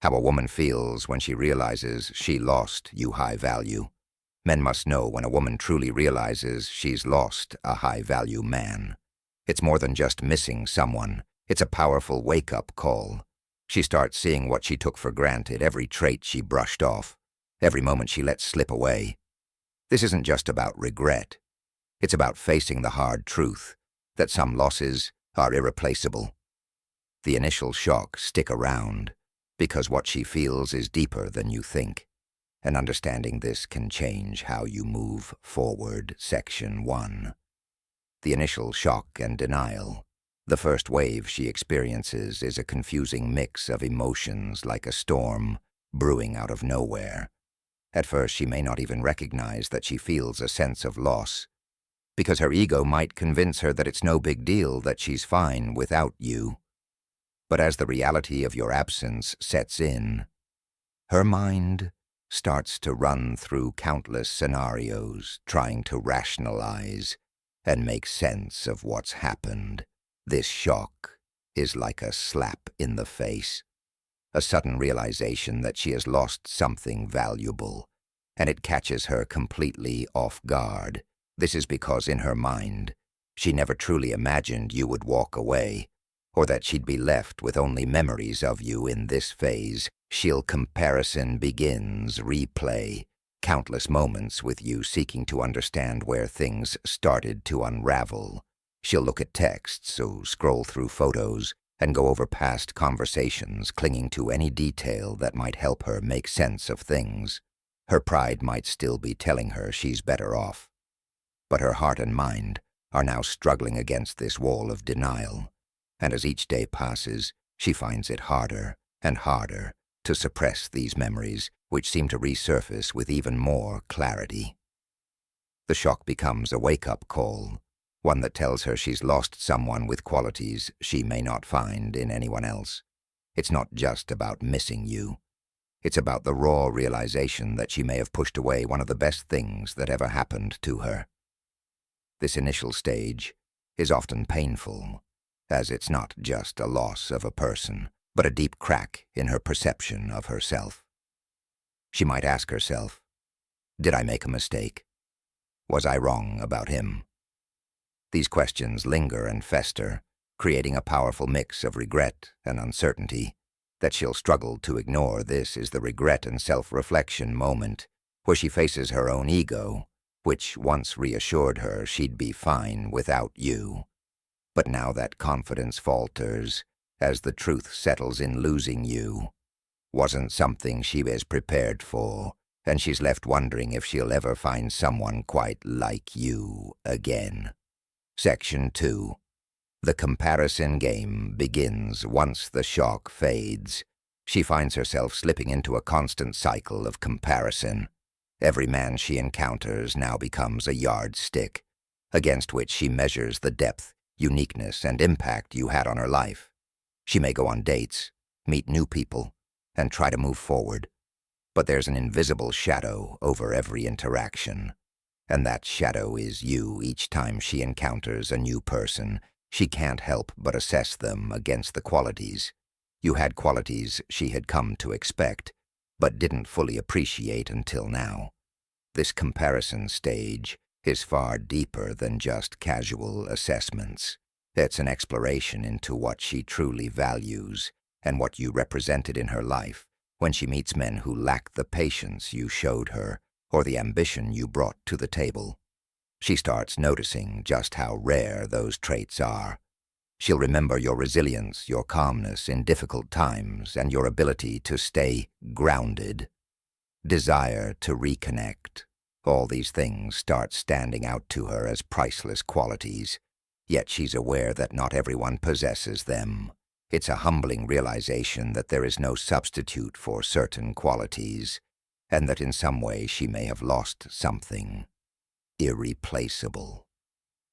How a woman feels when she realizes she lost you high value. Men must know when a woman truly realizes she's lost a high-value man. It's more than just missing someone. It's a powerful wake-up call. She starts seeing what she took for granted, every trait she brushed off, every moment she let slip away. This isn't just about regret. It's about facing the hard truth that some losses are irreplaceable. The initial shocks stick around because what she feels is deeper than you think. And understanding this can change how you move forward. Section 1. The initial shock and denial. The first wave she experiences is a confusing mix of emotions like a storm brewing out of nowhere. At first, she may not even recognize that she feels a sense of loss, because her ego might convince her that it's no big deal, that she's fine without you. But as the reality of your absence sets in, her mind starts to run through countless scenarios, trying to rationalize and make sense of what's happened. This shock is like a slap in the face, a sudden realization that she has lost something valuable, and it catches her completely off guard. This is because in her mind, she never truly imagined you would walk away, or that she'd be left with only memories of you. In this phase, comparison begins. Replay countless moments with you seeking to understand where things started to unravel. She'll look at texts, or scroll through photos, and go over past conversations, clinging to any detail that might help her make sense of things. Her pride might still be telling her she's better off, but her heart and mind are now struggling against this wall of denial. And as each day passes, she finds it harder and harder to suppress these memories, which seem to resurface with even more clarity. The shock becomes a wake-up call, one that tells her she's lost someone with qualities she may not find in anyone else. It's not just about missing you. It's about the raw realization that she may have pushed away one of the best things that ever happened to her. This initial stage is often painful, as it's not just a loss of a person, but a deep crack in her perception of herself. She might ask herself, did I make a mistake? Was I wrong about him? These questions linger and fester, creating a powerful mix of regret and uncertainty that she'll struggle to ignore. This is the regret and self-reflection moment, where she faces her own ego, which once reassured her she'd be fine without you. But now that confidence falters as the truth settles in. Losing you wasn't something she was prepared for, and she's left wondering if she'll ever find someone quite like you again. Section 2. The comparison game begins. Once the shock fades, she finds herself slipping into a constant cycle of comparison. Every man she encounters now becomes a yardstick against which she measures the depth, uniqueness, and impact you had on her life. She may go on dates, meet new people, and try to move forward, but there's an invisible shadow over every interaction, and that shadow is you. Each time she encounters a new person, she can't help but assess them against the qualities you had, qualities she had come to expect, but didn't fully appreciate until now. This comparison stage is far deeper than just casual assessments. It's an exploration into what she truly values and what you represented in her life. When she meets men who lack the patience you showed her or the ambition you brought to the table, she starts noticing just how rare those traits are. She'll remember your resilience, your calmness in difficult times, and your ability to stay grounded. Desire to reconnect. All these things start standing out to her as priceless qualities, yet she's aware that not everyone possesses them. It's a humbling realization that there is no substitute for certain qualities, and that in some way she may have lost something irreplaceable.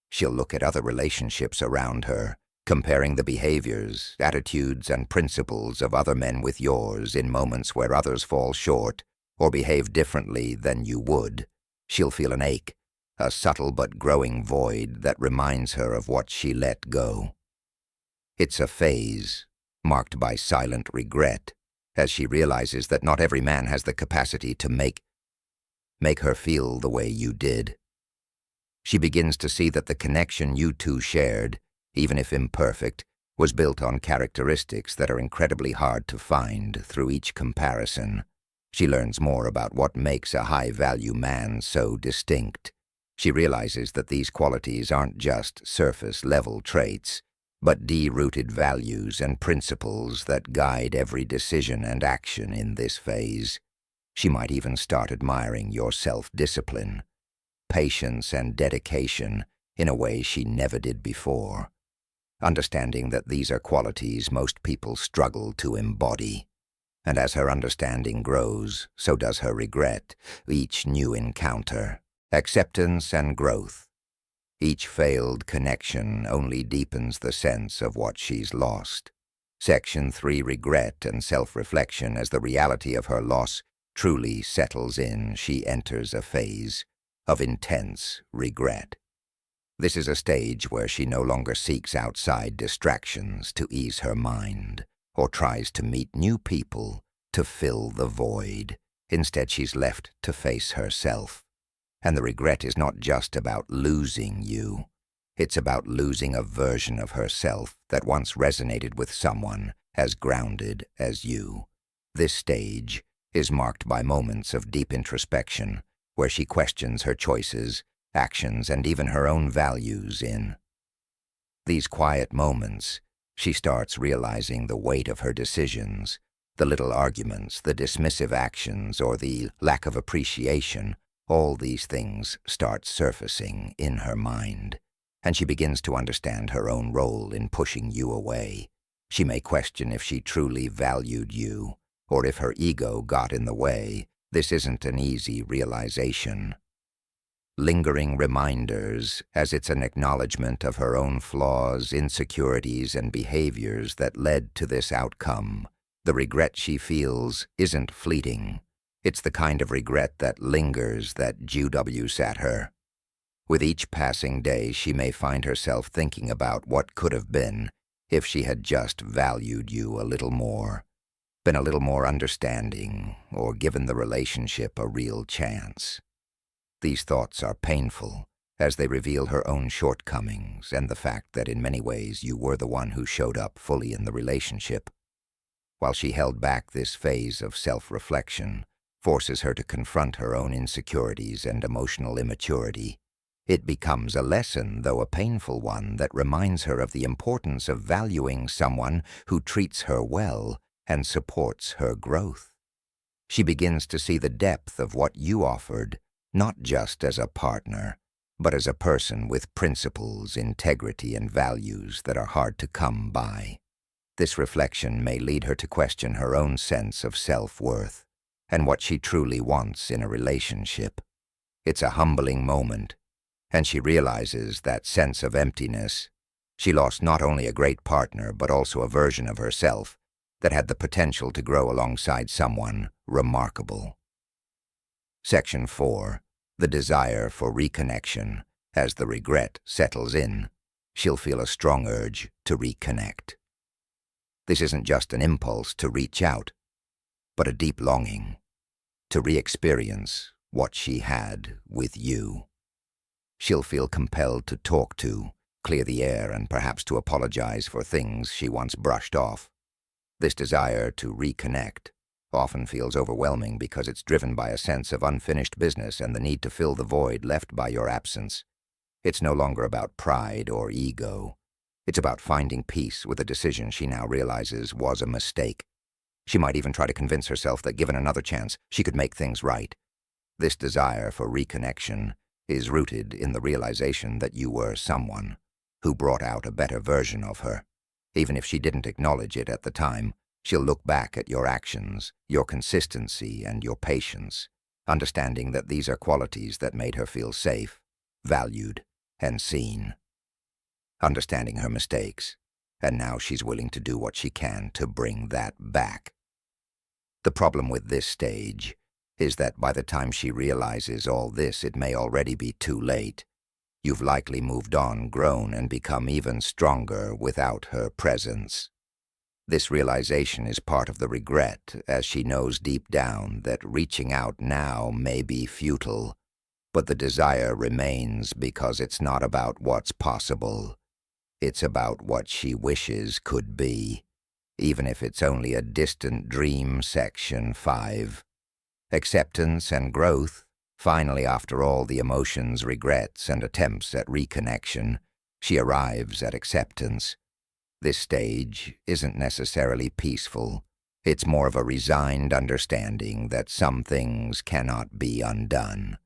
She'll look at other relationships around her, comparing the behaviors, attitudes, and principles of other men with yours. In moments where others fall short or behave differently than you would, she'll feel an ache, a subtle but growing void that reminds her of what she let go. It's a phase marked by silent regret as she realizes that not every man has the capacity to make her feel the way you did. She begins to see that the connection you two shared, even if imperfect, was built on characteristics that are incredibly hard to find through each comparison. She learns more about what makes a high-value man so distinct. She realizes that these qualities aren't just surface-level traits, but deep-rooted values and principles that guide every decision and action in this phase. She might even start admiring your self-discipline, patience, and dedication in a way she never did before, understanding that these are qualities most people struggle to embody. And as her understanding grows, so does her regret, each new encounter, acceptance, and growth. Each failed connection only deepens the sense of what she's lost. Section 3, Regret and Self-Reflection. As the reality of her loss truly settles in, she enters a phase of intense regret. This is a stage where she no longer seeks outside distractions to ease her mind, or tries to meet new people to fill the void. Instead, she's left to face herself. And the regret is not just about losing you. It's about losing a version of herself that once resonated with someone as grounded as you. This stage is marked by moments of deep introspection, where she questions her choices, actions, and even her own values. In these quiet moments, she starts realizing the weight of her decisions, the little arguments, the dismissive actions, or the lack of appreciation. All these things start surfacing in her mind, and she begins to understand her own role in pushing you away. She may question if she truly valued you, or if her ego got in the way. This isn't an easy realization. Lingering reminders, as it's an acknowledgement of her own flaws, insecurities, and behaviors that led to this outcome. The regret she feels isn't fleeting. It's the kind of regret that lingers, that dews at her. With each passing day, she may find herself thinking about what could have been if she had just valued you a little more, been a little more understanding, or given the relationship a real chance. These thoughts are painful, as they reveal her own shortcomings and the fact that in many ways you were the one who showed up fully in the relationship. While she held back, this phase of self-reflection forces her to confront her own insecurities and emotional immaturity. It becomes a lesson, though a painful one, that reminds her of the importance of valuing someone who treats her well and supports her growth. She begins to see the depth of what you offered, not just as a partner, but as a person with principles, integrity, and values that are hard to come by. This reflection may lead her to question her own sense of self-worth and what she truly wants in a relationship. It's a humbling moment, and she realizes that sense of emptiness. She lost not only a great partner, but also a version of herself that had the potential to grow alongside someone remarkable. Section 4. The desire for reconnection. As the regret settles in, she'll feel a strong urge to reconnect. This isn't just an impulse to reach out, but a deep longing to re-experience what she had with you. She'll feel compelled to talk to, clear the air, and perhaps to apologize for things she once brushed off. This desire to reconnect often feels overwhelming because it's driven by a sense of unfinished business and the need to fill the void left by your absence. It's no longer about pride or ego. It's about finding peace with a decision she now realizes was a mistake. She might even try to convince herself that given another chance, she could make things right. This desire for reconnection is rooted in the realization that you were someone who brought out a better version of her. Even if she didn't acknowledge it at the time, she'll look back at your actions, your consistency, and your patience, understanding that these are qualities that made her feel safe, valued, and seen. Understanding her mistakes, and now she's willing to do what she can to bring that back. The problem with this stage is that by the time she realizes all this, it may already be too late. You've likely moved on, grown, and become even stronger without her presence. This realization is part of the regret, as she knows deep down that reaching out now may be futile, but the desire remains because it's not about what's possible. It's about what she wishes could be, even if it's only a distant dream. Section 5. Acceptance and growth. Finally, after all the emotions, regrets, and attempts at reconnection, she arrives at acceptance. This stage isn't necessarily peaceful. It's more of a resigned understanding that some things cannot be undone.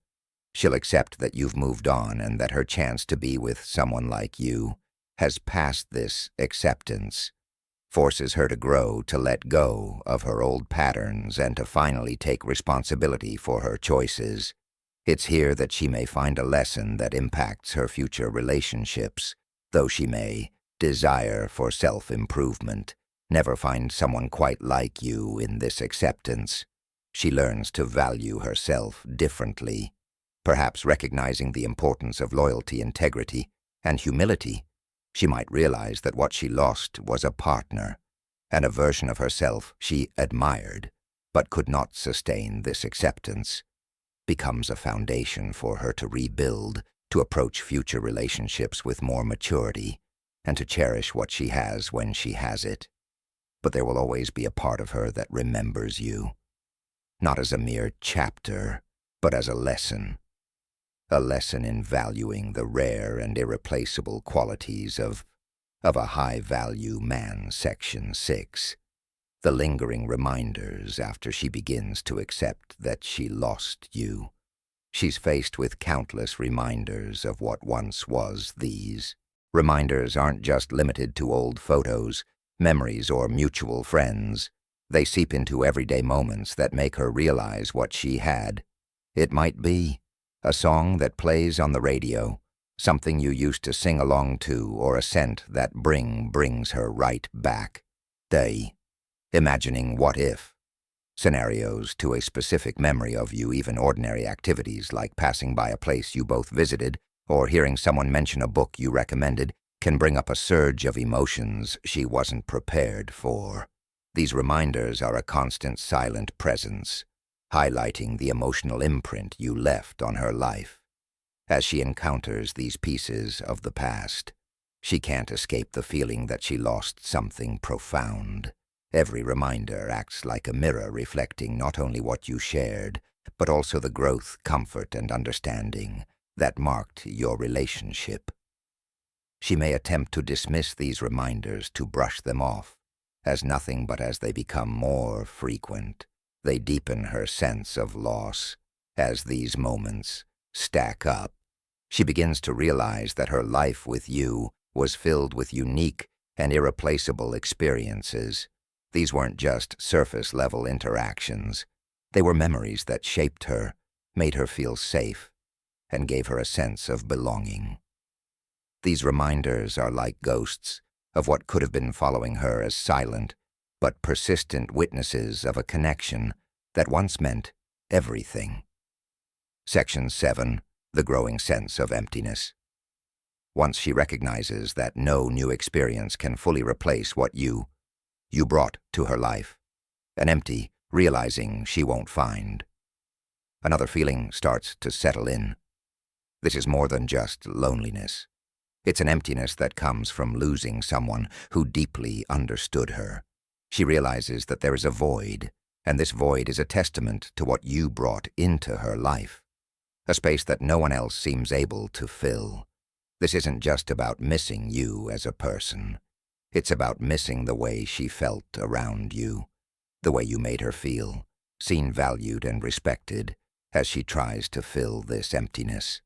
She'll accept that you've moved on and that her chance to be with someone like you has passed. This acceptance forces her to grow, to let go of her old patterns, and to finally take responsibility for her choices. It's here that she may find a lesson that impacts her future relationships, though she may desire for self-improvement, never find someone quite like you. In this acceptance, she learns to value herself differently, perhaps recognizing the importance of loyalty, integrity, and humility. She might realize that what she lost was a partner, and a version of herself she admired, but could not sustain. This acceptance becomes a foundation for her to rebuild, to approach future relationships with more maturity, and to cherish what she has when she has it. But there will always be a part of her that remembers you, not as a mere chapter, but as a lesson in valuing the rare and irreplaceable qualities of a high-value man. Section 6. The lingering reminders after she begins to accept that she lost you. She's faced with countless reminders of what once was. These reminders aren't just limited to old photos, memories, or mutual friends. They seep into everyday moments that make her realize what she had. It might be a song that plays on the radio, something you used to sing along to, or a scent that brings her right back. Imagining what-if scenarios to a specific memory of you. Even ordinary activities like passing by a place you both visited or hearing someone mention a book you recommended can bring up a surge of emotions she wasn't prepared for. These reminders are a constant silent presence, highlighting the emotional imprint you left on her life. As she encounters these pieces of the past, she can't escape the feeling that she lost something profound. Every reminder acts like a mirror, reflecting not only what you shared, but also the growth, comfort, and understanding that marked your relationship. She may attempt to dismiss these reminders, to brush them off as nothing, but as they become more frequent, they deepen her sense of loss. As these moments stack up, she begins to realize that her life with you was filled with unique and irreplaceable experiences. These weren't just surface-level interactions. They were memories that shaped her, made her feel safe, and gave her a sense of belonging. These reminders are like ghosts of what could have been following her, as silent but persistent witnesses of a connection that once meant everything. Section 7. The growing sense of emptiness. Once she recognizes that no new experience can fully replace what you brought to her life, an empty realizing she won't find, another feeling starts to settle in. This is more than just loneliness. It's an emptiness that comes from losing someone who deeply understood her. She realizes that there is a void, and this void is a testament to what you brought into her life, a space that no one else seems able to fill. This isn't just about missing you as a person. It's about missing the way she felt around you, the way you made her feel, seen, valued, and respected, as she tries to fill this emptiness.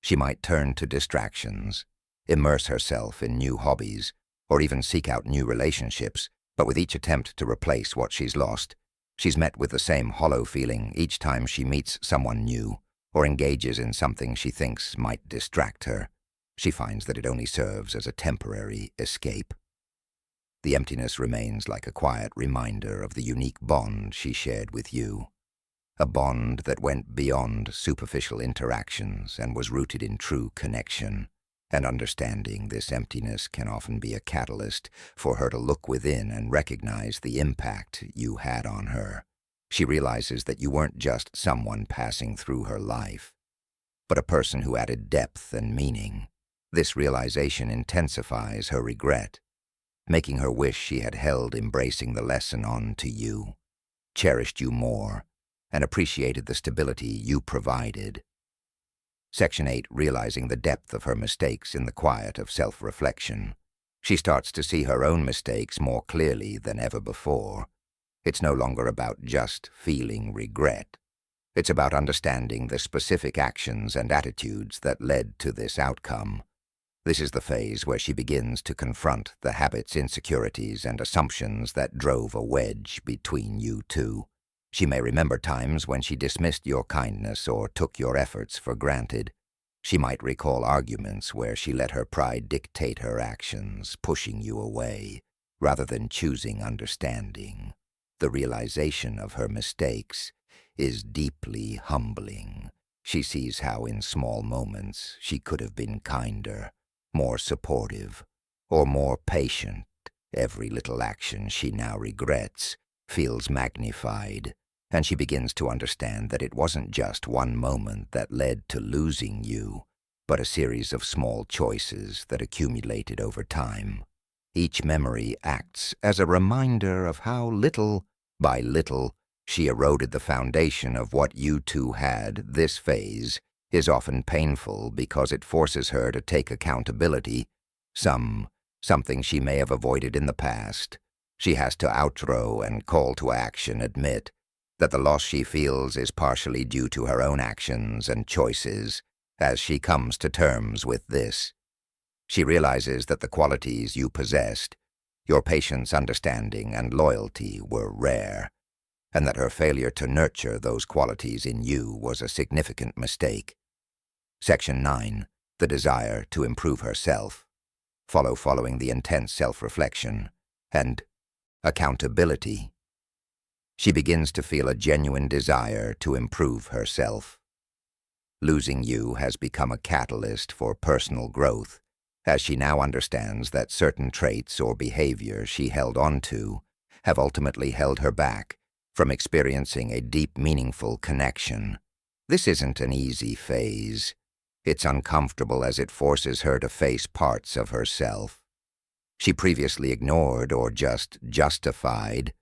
She might turn to distractions, immerse herself in new hobbies, or even seek out new relationships, but with each attempt to replace what she's lost, she's met with the same hollow feeling each time she meets someone new or engages in something she thinks might distract her. She finds that it only serves as a temporary escape. The emptiness remains like a quiet reminder of the unique bond she shared with you, a bond that went beyond superficial interactions and was rooted in true connection. And understanding this emptiness can often be a catalyst for her to look within and recognize the impact you had on her. She realizes that you weren't just someone passing through her life, but a person who added depth and meaning. This realization intensifies her regret, making her wish she had held embracing the lesson on to you, cherished you more, and appreciated the stability you provided. Section 8, realizing the depth of her mistakes in the quiet of self-reflection. She starts to see her own mistakes more clearly than ever before. It's no longer about just feeling regret. It's about understanding the specific actions and attitudes that led to this outcome. This is the phase where she begins to confront the habits, insecurities, and assumptions that drove a wedge between you two. She may remember times when she dismissed your kindness or took your efforts for granted. She might recall arguments where she let her pride dictate her actions, pushing you away, rather than choosing understanding. The realization of her mistakes is deeply humbling. She sees how in small moments she could have been kinder, more supportive, or more patient. Every little action she now regrets feels magnified, and she begins to understand that it wasn't just one moment that led to losing you, but a series of small choices that accumulated over time. Each memory acts as a reminder of how little by little she eroded the foundation of what you two had. This phase is often painful because it forces her to take accountability, something she may have avoided in the past. She has to outgrow and call to action, admit that the loss she feels is partially due to her own actions and choices. As she comes to terms with this, she realizes that the qualities you possessed, your patience, understanding, and loyalty, were rare, and that her failure to nurture those qualities in you was a significant mistake. Section 9, the desire to improve herself. Following the intense self-reflection and accountability, she begins to feel a genuine desire to improve herself. Losing you has become a catalyst for personal growth, as she now understands that certain traits or behavior she held on to have ultimately held her back from experiencing a deep, meaningful connection. This isn't an easy phase. It's uncomfortable as it forces her to face parts of herself she previously ignored or just justified.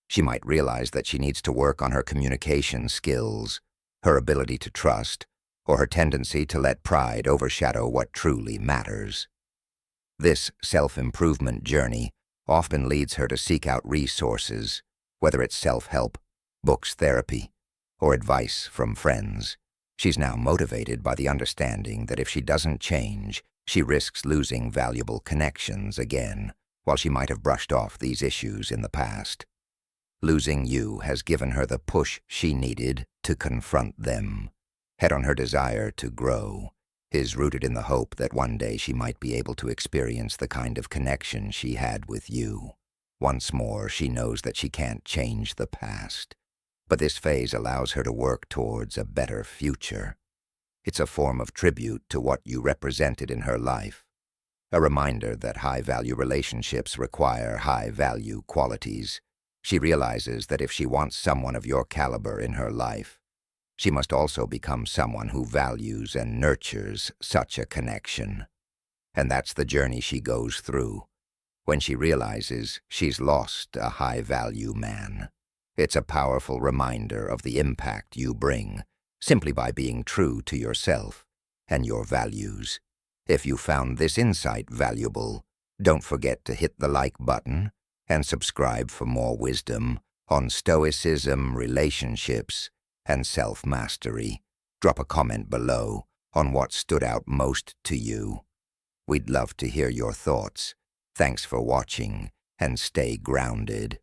She might realize that she needs to work on her communication skills, her ability to trust, or her tendency to let pride overshadow what truly matters. This self-improvement journey often leads her to seek out resources, whether it's self-help, books, therapy, or advice from friends. She's now motivated by the understanding that if she doesn't change, she risks losing valuable connections again, while she might have brushed off these issues in the past. Losing you has given her the push she needed to confront them. Head on, her desire to grow is rooted in the hope that one day she might be able to experience the kind of connection she had with you. Once more, she knows that she can't change the past, but this phase allows her to work towards a better future. It's a form of tribute to what you represented in her life, a reminder that high-value relationships require high-value qualities. She realizes that if she wants someone of your caliber in her life, she must also become someone who values and nurtures such a connection. And that's the journey she goes through when she realizes she's lost a high-value man. It's a powerful reminder of the impact you bring simply by being true to yourself and your values. If you found this insight valuable, don't forget to hit the like button and subscribe for more wisdom on Stoicism, relationships, and self-mastery. Drop a comment below on what stood out most to you. We'd love to hear your thoughts. Thanks for watching, and stay grounded.